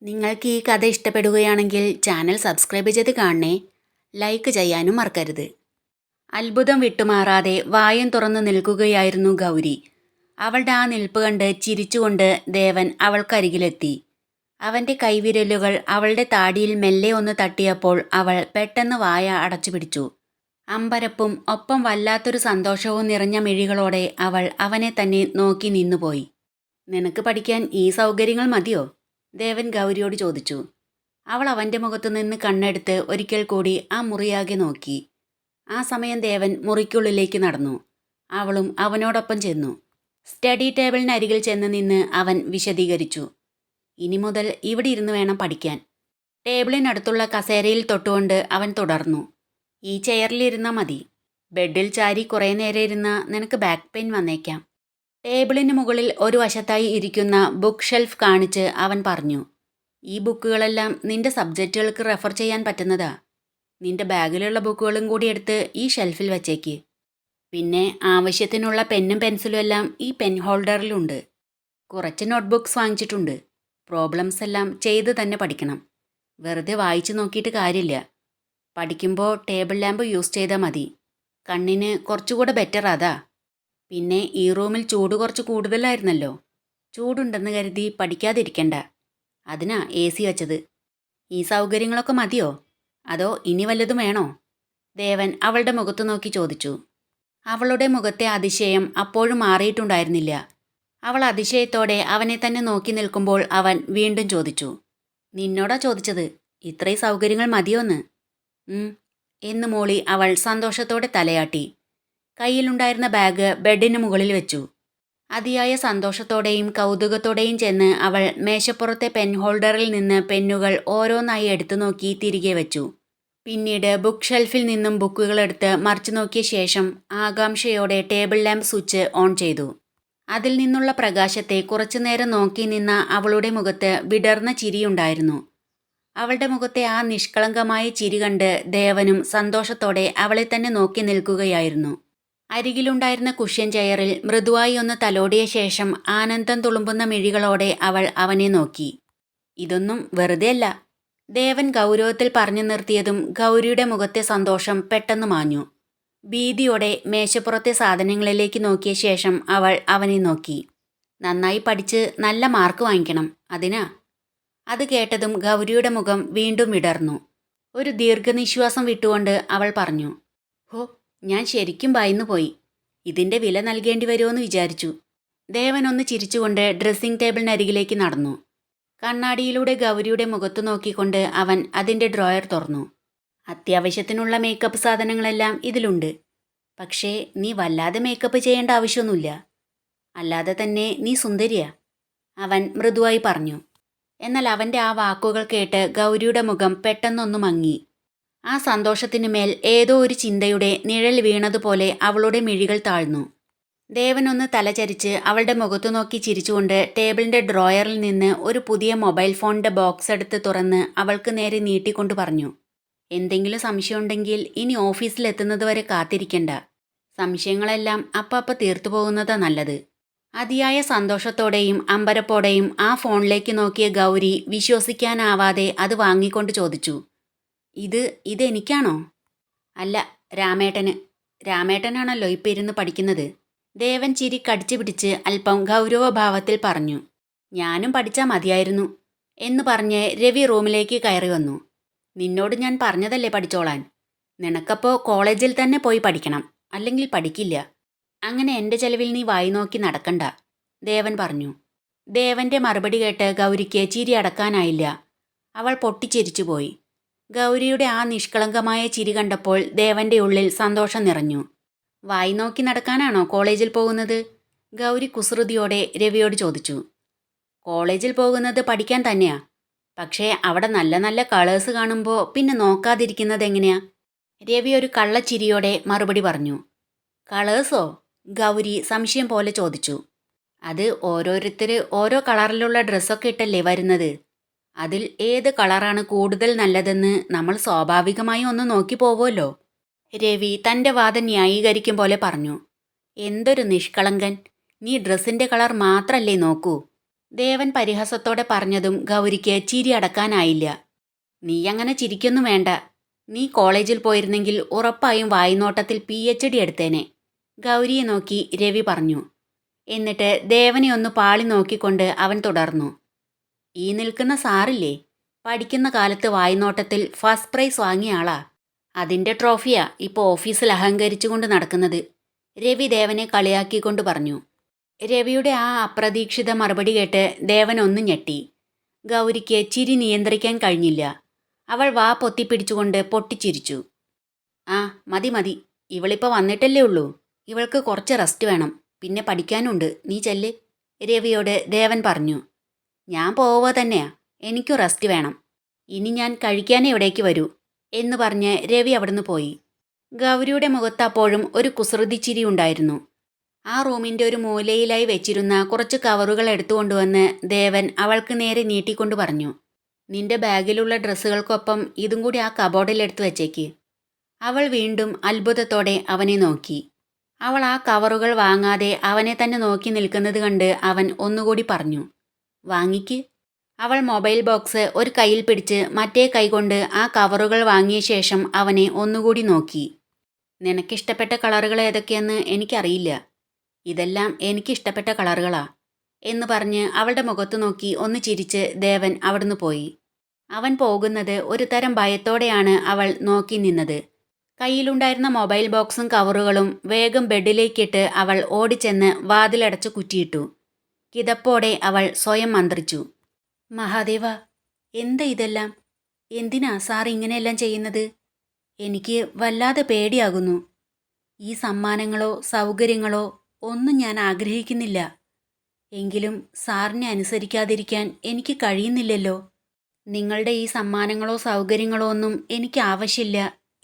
നിങ്ങൾക്ക് ഈ കഥ ഇഷ്ടപ്പെടുകയാണെങ്കിൽ ചാനൽ സബ്സ്ക്രൈബ് ചെയ്ത് കാണണേ. ലൈക്ക് ചെയ്യാനും മറക്കരുത്. അത്ഭുതം വിട്ടുമാറാതെ വായും തുറന്നു നിൽക്കുകയായിരുന്നു ഗൗരി. അവളുടെ ആ നിൽപ്പ് കണ്ട് ചിരിച്ചുകൊണ്ട് ദേവൻ അവൾക്കരികിലെത്തി. അവൻ്റെ കൈവിരലുകൾ അവളുടെ താടിയിൽ മെല്ലെ ഒന്ന് തട്ടിയപ്പോൾ അവൾ പെട്ടെന്ന് വായ അടച്ചുപിടിച്ചു. അമ്പരപ്പും ഒപ്പം വല്ലാത്തൊരു സന്തോഷവും നിറഞ്ഞ മിഴികളോടെ അവൾ അവനെ തന്നെ നോക്കി നിന്നുപോയി. നിനക്ക് പഠിക്കാൻ ഈ സൗകര്യങ്ങൾ മതിയോ? ദേവൻ ഗൗരിയോട് ചോദിച്ചു. അവൾ അവൻ്റെ മുഖത്തു നിന്ന് കണ്ണെടുത്ത് ഒരിക്കൽ കൂടി ആ മുറിയാകെ നോക്കി. ആ സമയം ദേവൻ മുറിക്കുള്ളിലേക്ക് നടന്നു. അവളും അവനോടൊപ്പം ചെന്നു. സ്റ്റഡി ടേബിളിനരികിൽ ചെന്ന് നിന്ന് അവൻ വിശദീകരിച്ചു. ഇനി മുതൽ ഇവിടെ ഇരുന്ന് വേണം പഠിക്കാൻ. ടേബിളിനടുത്തുള്ള കസേരയിൽ തൊട്ടുകൊണ്ട് അവൻ തുടർന്നു. ഈ ചെയറിലിരുന്നാൽ മതി. ബെഡിൽ ചാരി കുറേ നേരം ഇരുന്നാൽ നിനക്ക് ബാക്ക് പെയിൻ വന്നേക്കാം. ടേബിളിന് മുകളിൽ ഒരു വശത്തായി ഇരിക്കുന്ന ബുക്ക് ഷെൽഫ് കാണിച്ച് അവൻ പറഞ്ഞു. ഈ ബുക്കുകളെല്ലാം നിന്റെ സബ്ജക്റ്റുകൾക്ക് റെഫർ ചെയ്യാൻ പറ്റുന്നതാ. നിന്റെ ബാഗിലുള്ള ബുക്കുകളും കൂടി എടുത്ത് ഈ ഷെൽഫിൽ വച്ചേക്ക്. പിന്നെ ആവശ്യത്തിനുള്ള പെന്നും പെൻസിലും എല്ലാം ഈ പെൻ ഹോൾഡറിലുണ്ട്. കുറച്ച് നോട്ട്ബുക്സ് വാങ്ങിച്ചിട്ടുണ്ട്. പ്രോബ്ലംസ് എല്ലാം ചെയ്ത് തന്നെ പഠിക്കണം. വെറുതെ വായിച്ചു നോക്കിയിട്ട് കാര്യമില്ല. പഠിക്കുമ്പോൾ ടേബിൾ ലാമ്പ് യൂസ് ചെയ്താൽ മതി. കണ്ണിന് കുറച്ചുകൂടെ ബെറ്റർ അതാ. പിന്നെ ഈ റൂമിൽ ചൂട് കുറച്ച് കൂടുതലായിരുന്നല്ലോ. ചൂടുണ്ടെന്ന് കരുതി പഠിക്കാതിരിക്കണ്ട. അതിനാ AC വച്ചത്. ഈ സൗകര്യങ്ങളൊക്കെ മതിയോ? അതോ ഇനി വല്ലതും വേണോ? ദേവൻ അവളുടെ മുഖത്ത് നോക്കി ചോദിച്ചു. അവളുടെ മുഖത്തെ അതിശയം അപ്പോഴും മാറിയിട്ടുണ്ടായിരുന്നില്ല. അവൾ അതിശയത്തോടെ അവനെ തന്നെ നോക്കി നിൽക്കുമ്പോൾ അവൻ വീണ്ടും ചോദിച്ചു. നിന്നോടാ ചോദിച്ചത്. ഇത്രയും സൗകര്യങ്ങൾ മതിയോന്ന്? എന്ന് മോളി അവൾ സന്തോഷത്തോടെ തലയാട്ടി. കയ്യിലുണ്ടായിരുന്ന ബാഗ് ബെഡിന് മുകളിൽ വെച്ചു. അതിയായ സന്തോഷത്തോടെയും കൗതുകത്തോടെയും ചെന്ന് അവൾ മേശപ്പുറത്തെ പെൻ ഹോൾഡറിൽ നിന്ന് പെന്നുകൾ ഓരോന്നായി എടുത്തു നോക്കി തിരികെ വെച്ചു. പിന്നീട് ബുക്ക് ഷെൽഫിൽ നിന്നും ബുക്കുകളെടുത്ത് മറിച്ചു നോക്കിയ ശേഷം ആകാംക്ഷയോടെ ടേബിൾ ലാമ്പ് സ്വിച്ച് ഓൺ ചെയ്തു. അതിൽ നിന്നുള്ള പ്രകാശത്തെ കുറച്ചുനേരം നോക്കി നിന്ന അവളുടെ മുഖത്ത് വിടർന്ന ചിരിയുണ്ടായിരുന്നു. അവളുടെ മുഖത്തെ ആ നിഷ്കളങ്കമായ ചിരി കണ്ട് ദേവനും സന്തോഷത്തോടെ അവളെ തന്നെ നോക്കി നിൽക്കുകയായിരുന്നു. അരികിലുണ്ടായിരുന്ന കുഷ്യൻ ചെയറിൽ മൃദുവായി ഒന്ന് തലോടിയ ശേഷം ആനന്ദം തുളുമ്പുന്ന മിഴികളോടെ അവൾ അവനെ നോക്കി. ഇതൊന്നും വെറുതെയല്ല. ദേവൻ ഗൗരവത്തിൽ പറഞ്ഞു നിർത്തിയതും ഗൗരിയുടെ മുഖത്തെ സന്തോഷം പെട്ടെന്ന് മാഞ്ഞു. ഭീതിയോടെ മേശപ്പുറത്തെ സാധനങ്ങളിലേക്ക് നോക്കിയ ശേഷം അവൾ അവനെ നോക്കി. നന്നായി പഠിച്ച് നല്ല മാർക്ക് വാങ്ങിക്കണം, അതിനാ. അത് കേട്ടതും ഗൗരിയുടെ മുഖം വീണ്ടും വിടർന്നു. ഒരു ദീർഘനിശ്വാസം വിട്ടുകൊണ്ട് അവൾ പറഞ്ഞു. ഹോ, ഞാൻ ശരിക്കും ഭയന്നുപോയി. ഇതിൻ്റെ വില നൽകേണ്ടി വരുമെന്ന് വിചാരിച്ചു. ദേവൻ ഒന്ന് ചിരിച്ചുകൊണ്ട് ഡ്രസ്സിംഗ് ടേബിളിനരികിലേക്ക് നടന്നു. കണ്ണാടിയിലൂടെ ഗൗരിയുടെ മുഖത്തു നോക്കിക്കൊണ്ട് അവൻ അതിൻ്റെ ഡ്രോയർ തുറന്നു. അത്യാവശ്യത്തിനുള്ള മേക്കപ്പ് സാധനങ്ങളെല്ലാം ഇതിലുണ്ട്. പക്ഷേ നീ വല്ലാതെ മേക്കപ്പ് ചെയ്യേണ്ട ആവശ്യമൊന്നുമില്ല. അല്ലാതെ തന്നെ നീ സുന്ദരിയാ, അവൻ മൃദുവായി പറഞ്ഞു. എന്നാൽ അവൻ്റെ ആ വാക്കുകൾ കേട്ട് ഗൗരിയുടെ മുഖം പെട്ടെന്നൊന്നു മങ്ങി. ആ സന്തോഷത്തിനു മേൽ ഏതോ ഒരു ചിന്തയുടെ നിഴൽ വീണതുപോലെ അവളുടെ മിഴികൾ താഴ്ന്നു. ദേവനൊന്ന് തലചരിച്ച് അവളുടെ മുഖത്തു നോക്കി ചിരിച്ചുകൊണ്ട് ടേബിളിൻ്റെ ഡ്രോയറിൽ നിന്ന് ഒരു പുതിയ മൊബൈൽ ഫോണിൻ്റെ ബോക്സ് എടുത്ത് തുറന്ന് അവൾക്ക് നേരെ നീട്ടിക്കൊണ്ട് പറഞ്ഞു. എന്തെങ്കിലും സംശയമുണ്ടെങ്കിൽ ഇനി ഓഫീസിലെത്തുന്നത് വരെ കാത്തിരിക്കണ്ട. സംശയങ്ങളെല്ലാം അപ്പ തീർത്തു പോകുന്നതാ നല്ലത്. അതിയായ സന്തോഷത്തോടെയും അമ്പരപ്പോടെയും ആ ഫോണിലേക്ക് നോക്കിയ ഗൗരി വിശ്വസിക്കാനാവാതെ അത് വാങ്ങിക്കൊണ്ട് ചോദിച്ചു. ഇതെനിക്കാണോ? അല്ല, രാമേട്ടന്. രാമേട്ടനാണല്ലോ ഇപ്പം ഇരുന്ന് പഠിക്കുന്നത്. ദേവൻ ചിരി കടിച്ചു പിടിച്ച് അല്പം ഗൗരവഭാവത്തിൽ പറഞ്ഞു. ഞാനും പഠിച്ചാൽ മതിയായിരുന്നു എന്ന് പറഞ്ഞ് രവി റൂമിലേക്ക് കയറി വന്നു. നിന്നോട് ഞാൻ പറഞ്ഞതല്ലേ പഠിച്ചോളാൻ. നിനക്കപ്പോൾ കോളേജിൽ തന്നെ പോയി പഠിക്കണം, അല്ലെങ്കിൽ പഠിക്കില്ല. അങ്ങനെ എൻ്റെ ചെലവിൽ നീ വായി നോക്കി നടക്കണ്ട, ദേവൻ പറഞ്ഞു. ദേവൻ്റെ മറുപടി കേട്ട് ഗൗരിക്ക് ചിരി അടക്കാനായില്ല. അവൾ പൊട്ടിച്ചിരിച്ചുപോയി. ഗൗരിയുടെ ആ നിഷ്കളങ്കമായ ചിരി കണ്ടപ്പോൾ ദേവൻ്റെ ഉള്ളിൽ സന്തോഷം നിറഞ്ഞു. വായി നോക്കി നടക്കാനാണോ കോളേജിൽ പോകുന്നത്? ഗൗരി കുസൃതിയോടെ രവിയോട് ചോദിച്ചു. കോളേജിൽ പോകുന്നത് പഠിക്കാൻ തന്നെയാ. പക്ഷേ അവിടെ നല്ല നല്ല കളേഴ്സ് കാണുമ്പോൾ പിന്നെ നോക്കാതിരിക്കുന്നത് എങ്ങനെയാ? രവി ഒരു കള്ളച്ചിരിയോടെ മറുപടി പറഞ്ഞു. കളേഴ്സോ? ഗൗരി സംശയം പോലെ ചോദിച്ചു. അത് ഓരോരുത്തർ ഓരോ കളറിലുള്ള ഡ്രസ്സൊക്കെ ഇട്ടല്ലേ വരുന്നത്. അതിൽ ഏത് കളറാണ് കൂടുതൽ നല്ലതെന്ന് നമ്മൾ സ്വാഭാവികമായി ഒന്ന് നോക്കി പോവുമല്ലോ. രവി തൻ്റെ വാദം ന്യായീകരിക്കും പോലെ പറഞ്ഞു. എന്തൊരു നിഷ്കളങ്കൻ. നീ ഡ്രസ്സിൻ്റെ കളർ മാത്രല്ലേ നോക്കൂ. ദേവൻ പരിഹാസത്തോടെ പറഞ്ഞതും ഗൗരിക്ക് ചിരി അടക്കാനായില്ല. നീ അങ്ങനെ ചിരിക്കൊന്നും വേണ്ട. നീ കോളേജിൽ പോയിരുന്നെങ്കിൽ ഉറപ്പായും വായ്നോട്ടത്തിൽ PhD എടുത്തേനെ, ഗൗരിയെ നോക്കി രവി പറഞ്ഞു. എന്നിട്ട് ദേവനെ ഒന്ന് പാളി നോക്കിക്കൊണ്ട് അവൻ തുടർന്നു. ഈ നിൽക്കുന്ന സാറില്ലേ, പഠിക്കുന്ന കാലത്ത് വായ്നോട്ടത്തിൽ ഫസ്റ്റ് പ്രൈസ് വാങ്ങിയ ആളാ. അതിൻ്റെ ട്രോഫിയാ ഇപ്പോൾ ഓഫീസിൽ അഹങ്കരിച്ചുകൊണ്ട് നടക്കുന്നത്, രവി ദേവനെ കളിയാക്കിക്കൊണ്ട് പറഞ്ഞു. രവിയുടെ ആ അപ്രതീക്ഷിത മറുപടി കേട്ട് ദേവൻ ഒന്ന് ഞെട്ടി. ഗൗരിക്ക് ചിരി നിയന്ത്രിക്കാൻ കഴിഞ്ഞില്ല. അവൾ വാ പൊത്തിപ്പിടിച്ചുകൊണ്ട് പൊട്ടിച്ചിരിച്ചു. ആ മതി മതി, ഇവളിപ്പോൾ വന്നിട്ടല്ലേ ഉള്ളൂ. ഇവൾക്ക് കുറച്ച് റെസ്റ്റ് വേണം, പിന്നെ പഠിക്കാനുണ്ട്, നീ ചെല്ല്, രവിയോട് ദേവൻ പറഞ്ഞു. ഞാൻ പോവുക തന്നെയാ, എനിക്കു റെസ്റ്റ് വേണം. ഇനി ഞാൻ കഴിക്കാനേ ഇവിടേക്ക് വരൂ എന്ന് പറഞ്ഞ് രവി അവിടുന്ന് പോയി. ഗൗരിയുടെ മുഖത്ത് അപ്പോഴും ഒരു കുസൃതിച്ചിരി ഉണ്ടായിരുന്നു. ആ റൂമിൻ്റെ ഒരു മൂലയിലായി വെച്ചിരുന്ന കുറച്ച് കവറുകൾ എടുത്തുകൊണ്ടുവന്ന് ദേവൻ അവൾക്ക് നേരെ നീട്ടിക്കൊണ്ട് പറഞ്ഞു. നിന്റെ ബാഗിലുള്ള ഡ്രസ്സുകൾക്കൊപ്പം ഇതും കൂടി ആ കബോർഡിലെടുത്ത് വെച്ചേക്ക്. അവൾ വീണ്ടും അത്ഭുതത്തോടെ അവനെ നോക്കി. അവൾ ആ കവറുകൾ വാങ്ങാതെ അവനെ തന്നെ നോക്കി നിൽക്കുന്നത് കണ്ട് അവൻ ഒന്നുകൂടി പറഞ്ഞു, വാങ്ങിക്ക്. അവൾ മൊബൈൽ ബോക്സ് ഒരു കയ്യിൽ പിടിച്ച് മറ്റേ കൈകൊണ്ട് ആ കവറുകൾ വാങ്ങിയ ശേഷം അവനെ ഒന്നുകൂടി നോക്കി. നിനക്കിഷ്ടപ്പെട്ട കളറുകൾ ഏതൊക്കെയെന്ന് എനിക്കറിയില്ല, ഇതെല്ലാം എനിക്കിഷ്ടപ്പെട്ട കളറുകളാ എന്ന് പറഞ്ഞ് അവളുടെ മുഖത്ത് നോക്കി ഒന്ന് ചിരിച്ച് ദേവൻ അവിടുന്ന് പോയി. അവൻ പോകുന്നത് ഒരു തരം ഭയത്തോടെയാണ് അവൾ നോക്കി നിന്നത്. കയ്യിലുണ്ടായിരുന്ന മൊബൈൽ ബോക്സും കവറുകളും വേഗം ബെഡിലേക്കിട്ട് അവൾ ഓടിച്ചെന്ന് വാതിലടച്ച് കുറ്റിയിട്ടു. കിതപ്പോടെ അവൾ സ്വയം മന്ത്രിച്ചു, മഹാദേവ, എന്താ ഇതെല്ലാം? എന്തിനാ സാർ ഇങ്ങനെയെല്ലാം ചെയ്യുന്നത്? എനിക്ക് വല്ലാതെ പേടിയാകുന്നു. ഈ സമ്മാനങ്ങളോ സൗകര്യങ്ങളോ ഒന്നും ഞാൻ ആഗ്രഹിക്കുന്നില്ല. എങ്കിലും സാറിനെ അനുസരിക്കാതിരിക്കാൻ എനിക്ക് കഴിയുന്നില്ലല്ലോ. നിങ്ങളുടെ ഈ സമ്മാനങ്ങളോ സൗകര്യങ്ങളോ ഒന്നും എനിക്ക് ആവശ്യമില്ല.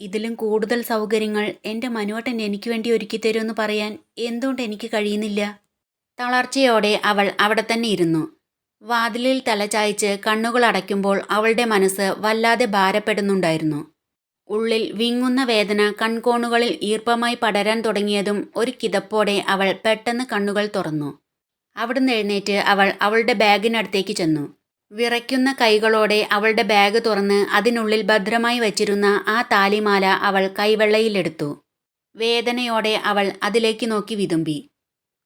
ഇതിലും കൂടുതൽ സൗകര്യങ്ങൾ എൻ്റെ മനുവേട്ടൻ എനിക്ക് വേണ്ടി ഒരുക്കിത്തരുമെന്ന് പറയാൻ എന്തുകൊണ്ട് എനിക്ക് കഴിയുന്നില്ല? തളർച്ചയോടെ അവൾ അവിടെ തന്നെ ഇരുന്നു. വാതിലിൽ തലചായ്ച്ച് കണ്ണുകൾ അടയ്ക്കുമ്പോൾ അവളുടെ മനസ്സ് വല്ലാതെ ഭാരപ്പെടുന്നുണ്ടായിരുന്നു. ഉള്ളിൽ വിങ്ങുന്ന വേദന കൺകോണുകളിൽ ഈർപ്പമായി പടരാൻ തുടങ്ങിയതും ഒരു കിതപ്പോടെ അവൾ പെട്ടെന്ന് കണ്ണുകൾ തുറന്നു. അവിടുന്ന് എഴുന്നേറ്റ് അവൾ അവളുടെ ബാഗിനടുത്തേക്ക് ചെന്നു. വിറയ്ക്കുന്ന കൈകളോടെ അവളുടെ ബാഗ് തുറന്ന് അതിനുള്ളിൽ ഭദ്രമായി വച്ചിരുന്ന ആ താലിമാല അവൾ കൈവെള്ളയിലെടുത്തു. വേദനയോടെ അവൾ അതിലേക്ക് നോക്കി വിതുമ്പി.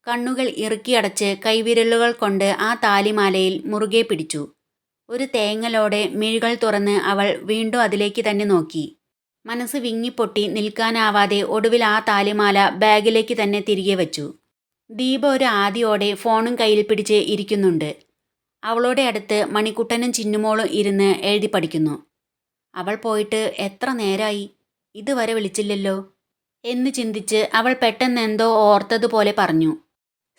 കണ്ണുകൾ ഇറുക്കിയടച്ച് കൈവിരലുകൾ കൊണ്ട് ആ താലിമാലയിൽ മുറുകെ പിടിച്ചു. ഒരു തേങ്ങലോടെ മിഴികൾ തുറന്ന് അവൾ വീണ്ടും അതിലേക്ക് തന്നെ നോക്കി. മനസ്സ് വിങ്ങിപ്പൊട്ടി നിൽക്കാനാവാതെ ഒടുവിൽ ആ താലിമാല ബാഗിലേക്ക് തന്നെ തിരികെ വച്ചു. ദീപ ഒരു ആദിയോടെ ഫോണും കയ്യിൽ പിടിച്ച് ഇരിക്കുന്നുണ്ട്. അവളുടെ അടുത്ത് മണിക്കുട്ടനും ചിന്നുമോളും ഇരുന്ന് എഴുതി പഠിക്കുന്നു. അവൾ പോയിട്ട് എത്ര നേരായി, ഇതുവരെ വിളിച്ചില്ലല്ലോ എന്ന് ചിന്തിച്ച് അവൾ പെട്ടെന്ന് എന്തോ ഓർത്തതുപോലെ പറഞ്ഞു,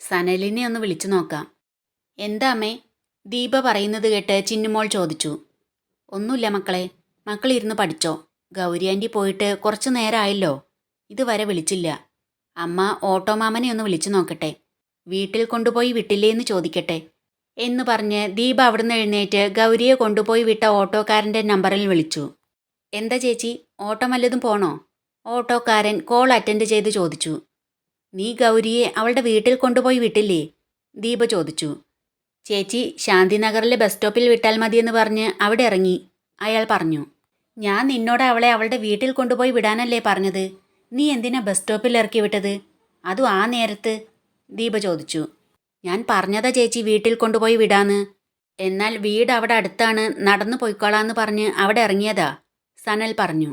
സനലിനെ ഒന്ന് വിളിച്ചു നോക്കാം. എന്താ അമ്മേ? ദീപ പറയുന്നത് കേട്ട് ചിന്നുമോൾ ചോദിച്ചു. ഒന്നുമില്ല മക്കളെ, മക്കളിരുന്ന് പഠിച്ചോ. ഗൗരി ആൻറ്റി പോയിട്ട് കുറച്ചു നേരമായല്ലോ, ഇതുവരെ വിളിച്ചില്ല. അമ്മ ഓട്ടോമാമനെ ഒന്ന് വിളിച്ചു നോക്കട്ടെ, വീട്ടിൽ കൊണ്ടുപോയി വിട്ടില്ലേന്ന് ചോദിക്കട്ടെ എന്ന് പറഞ്ഞ് ദീപ അവിടുന്ന് എഴുന്നേറ്റ് ഗൗരിയെ കൊണ്ടുപോയി വിട്ട ഓട്ടോക്കാരൻ്റെ നമ്പറിൽ വിളിച്ചു. എന്താ ചേച്ചി, ഓട്ടോ വല്ലതും പോണോ? ഓട്ടോക്കാരൻ കോൾ അറ്റൻഡ് ചെയ്ത് ചോദിച്ചു. നീ ഗൗരിയെ അവളുടെ വീട്ടിൽ കൊണ്ടുപോയി വിട്ടില്ലേ? ദീപ ചോദിച്ചു. ചേച്ചി ശാന്തിനഗറിലെ ബസ് സ്റ്റോപ്പിൽ വിട്ടാൽ മതിയെന്ന് പറഞ്ഞ് അവിടെ ഇറങ്ങി, അയാൾ പറഞ്ഞു. ഞാൻ നിന്നോട് അവളെ അവളുടെ വീട്ടിൽ കൊണ്ടുപോയി വിടാനല്ലേ പറഞ്ഞത്, നീ എന്തിനാ ബസ് സ്റ്റോപ്പിൽ ഇറക്കി വിട്ടത്, അതും ആ നേരത്ത്? ദീപ ചോദിച്ചു. ഞാൻ പറഞ്ഞതാ ചേച്ചി വീട്ടിൽ കൊണ്ടുപോയി വിടാന്ന്. എന്നാൽ വീട് അവിടെ അടുത്താണ്, നടന്നു പോയിക്കോളാന്ന് പറഞ്ഞ് അവിടെ ഇറങ്ങിയതാ, സനൽ പറഞ്ഞു.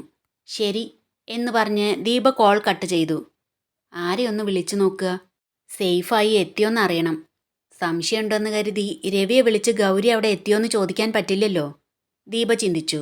ശരി എന്ന് പറഞ്ഞ് ദീപ കോൾ കട്ട് ചെയ്തു. ആരെയൊന്ന് വിളിച്ചു നോക്കുക, സേഫായി എത്തിയോന്ന് അറിയണം. സംശയമുണ്ടെന്ന് കരുതി രവിയെ വിളിച്ച് ഗൗരി അവിടെ എത്തിയോന്ന് ചോദിക്കാൻ പറ്റില്ലല്ലോ, ദീപ ചിന്തിച്ചു.